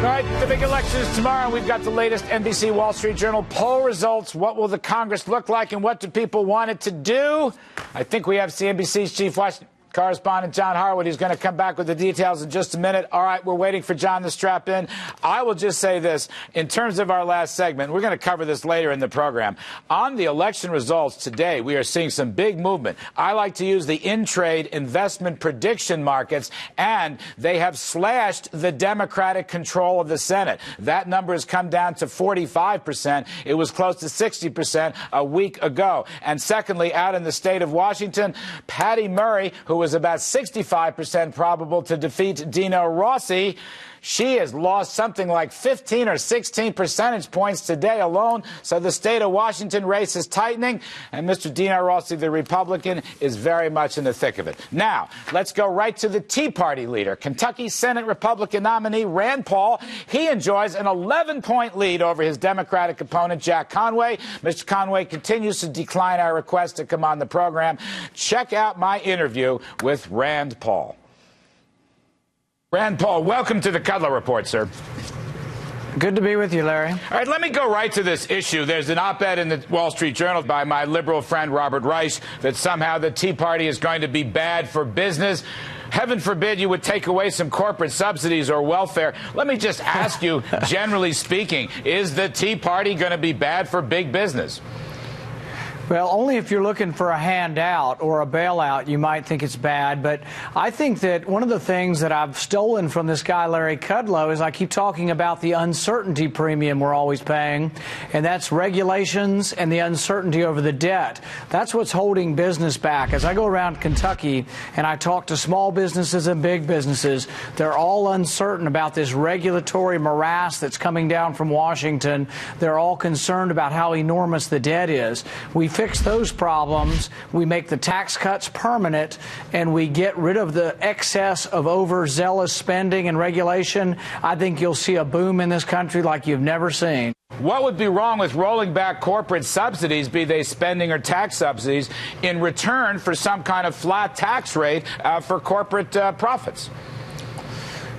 All right, the big election is tomorrow. We've got the latest NBC Wall Street Journal poll results. What will the Congress look like and what do people want it to do? I think we have CNBC's chief Washington correspondent John Harwood. He's going to come back with the details in just a minute. All right, we're waiting for John to strap in. I will just say this. In terms of our last segment, we're going to cover this later in the program. On the election results today, we are seeing some big movement. I like to use the in-trade investment prediction markets, and they have slashed the Democratic control of the Senate. That number has come down to 45%. It was close to 60% a week ago. And secondly, out in the state of Washington, Patty Murray, who was about 65% probable to defeat Dino Rossi, she has lost something like 15 or 16 percentage points today alone. So the state of Washington race is tightening, and Mr. Dino Rossi, the Republican, is very much in the thick of it. Now, let's go right to the Tea Party leader, Kentucky Senate Republican nominee Rand Paul. He enjoys an 11-point lead over his Democratic opponent, Jack Conway. Mr. Conway continues to decline our request to come on the program. Check out my interview with Rand Paul. Rand Paul, welcome to the Kudlow Report, sir. Good to be with you, Larry. All right, let me go right to this issue. There's an op-ed in the Wall Street Journal by my liberal friend Robert Reich that somehow the Tea Party is going to be bad for business. Heaven forbid you would take away some corporate subsidies or welfare. Let me just ask you, generally speaking, is the Tea Party going to be bad for big business? Well, only if you're looking for a handout or a bailout, you might think it's bad. But I think that one of the things that I've stolen from this guy, Larry Kudlow, is I keep talking about the uncertainty premium we're always paying, and that's regulations and the uncertainty over the debt. That's what's holding business back. As I go around Kentucky and I talk to small businesses and big businesses, they're all uncertain about this regulatory morass that's coming down from Washington. They're all concerned about how enormous the debt is. We fix those problems, we make the tax cuts permanent, and we get rid of the excess of overzealous spending and regulation. I think you'll see a boom in this country like you've never seen. What would be wrong with rolling back corporate subsidies, be they spending or tax subsidies, in return for some kind of flat tax rate for corporate profits?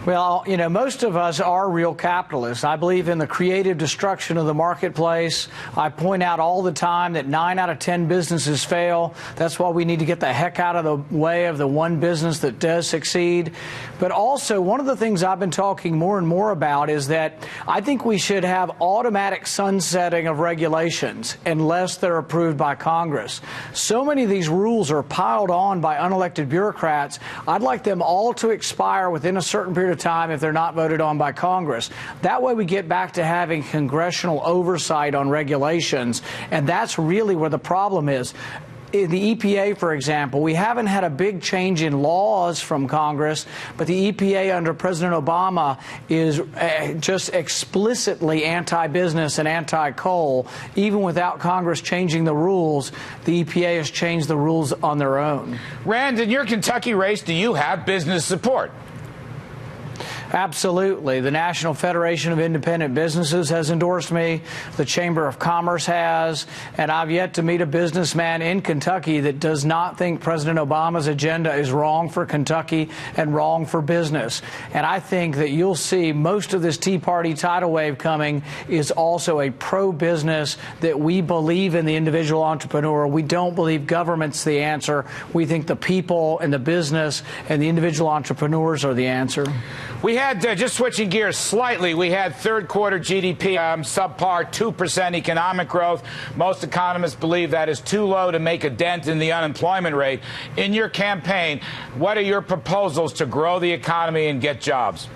Well, you know, most of us are real capitalists. I believe in the creative destruction of the marketplace. I point out all the time that 9 out of 10 businesses fail. That's why we need to get the heck out of the way of the one business that does succeed. But also, one of the things I've been talking more and more about is that I think we should have automatic sunsetting of regulations unless they're approved by Congress. So many of these rules are piled on by unelected bureaucrats. I'd like them all to expire within a certain period of time if they're not voted on by Congress. That way we get back to having congressional oversight on regulations, and that's really where the problem is. In the EPA, for example, we haven't had a big change in laws from Congress, but the EPA under President Obama is just explicitly anti-business and anti-coal. Even without Congress changing the rules, the EPA has changed the rules on their own. Rand, in your Kentucky race, do you have business support? Absolutely. The National Federation of Independent Businesses has endorsed me. The Chamber of Commerce has. And I've yet to meet a businessman in Kentucky that does not think President Obama's agenda is wrong for Kentucky and wrong for business. And I think that you'll see most of this Tea Party tidal wave coming is also a pro-business, that we believe in the individual entrepreneur. We don't believe government's the answer. We think the people and the business and the individual entrepreneurs are the answer. We had, just switching gears slightly, we had third quarter GDP subpar 2% economic growth. Most economists believe that is too low to make a dent in the unemployment rate. In your campaign, what are your proposals to grow the economy and get jobs?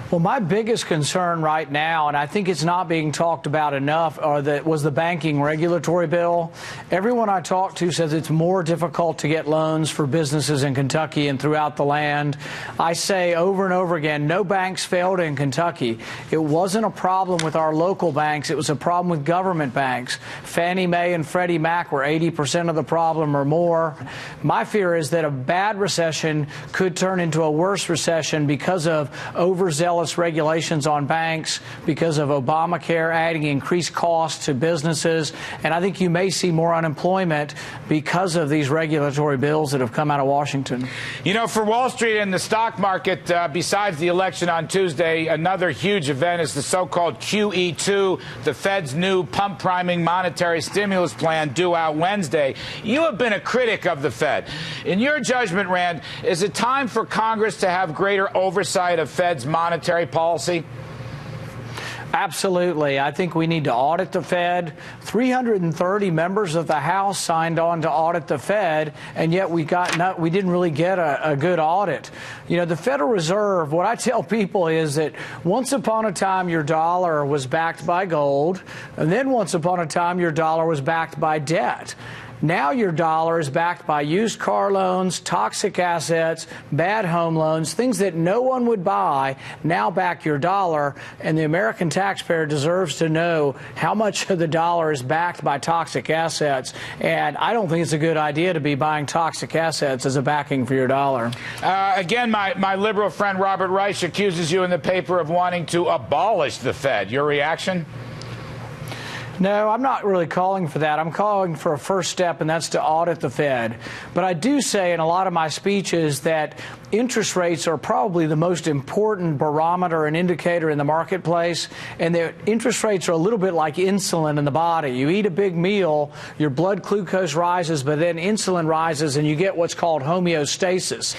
Well, my biggest concern right now, and I think it's not being talked about enough, was the banking regulatory bill. Everyone I talk to says it's more difficult to get loans for businesses in Kentucky and throughout the land. I say over and over again, no banks failed in Kentucky. It wasn't a problem with our local banks. It was a problem with government banks. Fannie Mae and Freddie Mac were 80% of the problem or more. My fear is that a bad recession could turn into a worse recession because of overzealous zealous regulations on banks because of Obamacare adding increased costs to businesses. And I think you may see more unemployment because of these regulatory bills that have come out of Washington. You know, for Wall Street and the stock market, besides the election on Tuesday, another huge event is the so-called QE2, the Fed's new pump priming monetary stimulus plan due out Wednesday. You have been a critic of the Fed. In your judgment, Rand, is it time for Congress to have greater oversight of Fed's monetary policy? Absolutely. I think we need to audit the Fed. 330 members of the House signed on to audit the Fed, and yet we didn't really get a good audit. You know, the Federal Reserve, what I tell people is that once upon a time your dollar was backed by gold, and then once upon a time your dollar was backed by debt. Now your dollar is backed by used car loans, toxic assets, bad home loans, things that no one would buy now back your dollar, and the American taxpayer deserves to know how much of the dollar is backed by toxic assets, and I don't think it's a good idea to be buying toxic assets as a backing for your dollar. Again, my liberal friend Robert Reich accuses you in the paper of wanting to abolish the Fed. Your reaction? No, I'm not really calling for that. I'm calling for a first step, and that's to audit the Fed. But I do say in a lot of my speeches that interest rates are probably the most important barometer and indicator in the marketplace, and that interest rates are a little bit like insulin in the body. You eat a big meal, your blood glucose rises, but then insulin rises, and you get what's called homeostasis.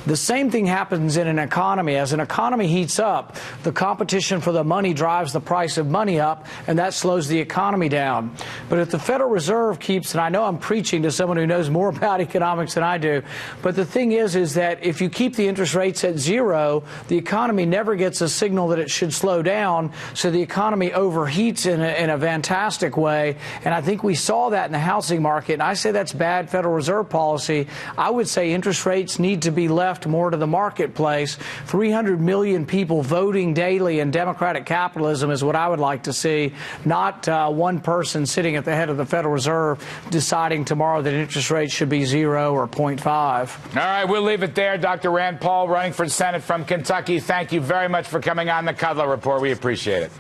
The same thing happens in an economy. As an economy heats up, the competition for the money drives the price of money up, and that slows the economy down. But if the Federal Reserve keeps, and I know I'm preaching to someone who knows more about economics than I do, but the thing is that if you keep the interest rates at zero, the economy never gets a signal that it should slow down, so the economy overheats in a fantastic way. And I think we saw that in the housing market, and I say that's bad Federal Reserve policy. I would say interest rates need to be left more to the marketplace. 300 million people voting daily in democratic capitalism is what I would like to see, not one person sitting at the head of the Federal Reserve deciding tomorrow that interest rates should be 0 or 0.5. All right, we'll leave it there. Dr. Rand Paul, running for Senate from Kentucky, thank you very much for coming on the Kudlow Report. We appreciate it.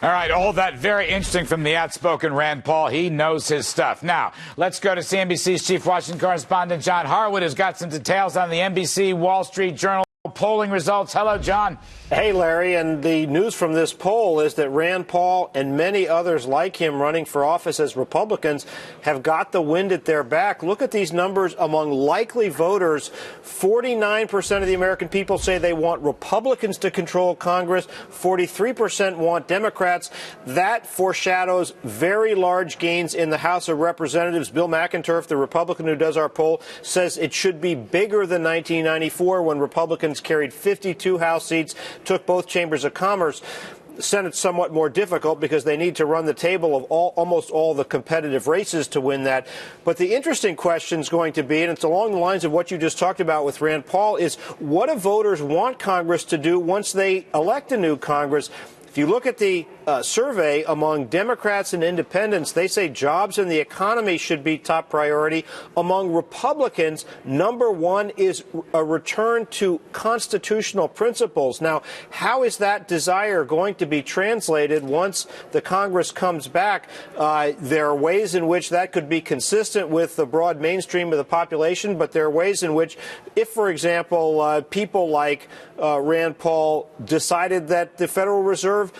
All right, all that very interesting from the outspoken Rand Paul. He knows his stuff. Now, let's go to CNBC's chief Washington correspondent, John Harwood, who's got some details on the NBC Wall Street Journal polling results. Hello, John. Hey, Larry, and the news from this poll is that Rand Paul and many others like him running for office as Republicans have got the wind at their back. Look at these numbers among likely voters. 49% of the American people say they want Republicans to control Congress. 43% want Democrats. That foreshadows very large gains in the House of Representatives. Bill McInturff, the Republican who does our poll, says it should be bigger than 1994 when Republicans carried 52 House seats, took both chambers of commerce. The Senate's somewhat more difficult because they need to run the table of almost all the competitive races to win that. But the interesting question is going to be, and it's along the lines of what you just talked about with Rand Paul, is what do voters want Congress to do once they elect a new Congress? If you look at the survey among Democrats and independents, they say jobs and the economy should be top priority. Among Republicans, number one is a return to constitutional principles. Now, how is that desire going to be translated once the Congress comes back? There are ways in which that could be consistent with the broad mainstream of the population, but there are ways in which, if, for example, people like Rand Paul decided that the Federal Reserve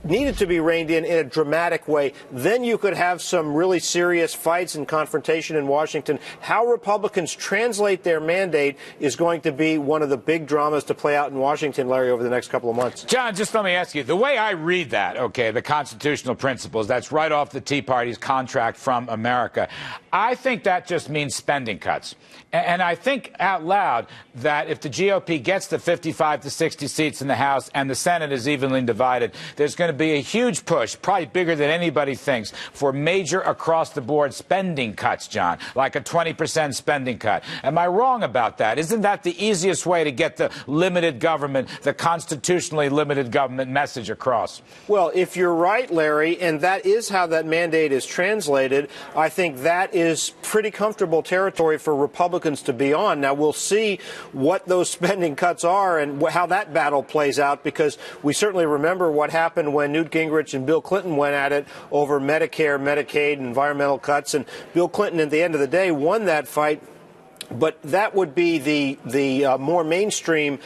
needed to be reined in a dramatic way, then you could have some really serious fights and confrontation in Washington. How Republicans translate their mandate is going to be one of the big dramas to play out in Washington, Larry, over the next couple of months. John, just let me ask you, the way I read that, okay, the constitutional principles, that's right off the Tea Party's contract from America. I think that just means spending cuts. And I think out loud that if the GOP gets the 55 to 60 seats in the House and the Senate is evenly divided, there's going to to be a huge push, probably bigger than anybody thinks, for major across-the-board spending cuts, John, like a 20% spending cut. Am I wrong about that? Isn't that the easiest way to get the limited government, the constitutionally limited government message across? Well, if you're right, Larry, and that is how that mandate is translated, I think that is pretty comfortable territory for Republicans to be on. Now, we'll see what those spending cuts are and how that battle plays out, because we certainly remember what happened when Newt Gingrich and Bill Clinton went at it over Medicare, Medicaid, and environmental cuts. And Bill Clinton, at the end of the day, won that fight. But that would be the more mainstream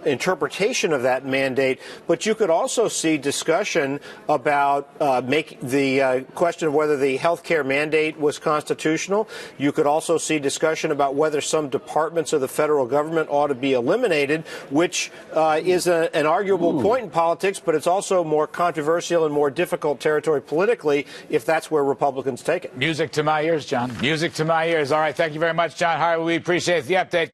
interpretation of that mandate. But you could also see discussion about the question of whether the health care mandate was constitutional. You could also see discussion about whether some departments of the federal government ought to be eliminated, which is an arguable point in politics, but it's also more controversial and more difficult territory politically if that's where Republicans take it. Music to my ears, John. Music to my ears. All right. Thank you very much, John Harwood. We appreciate the update.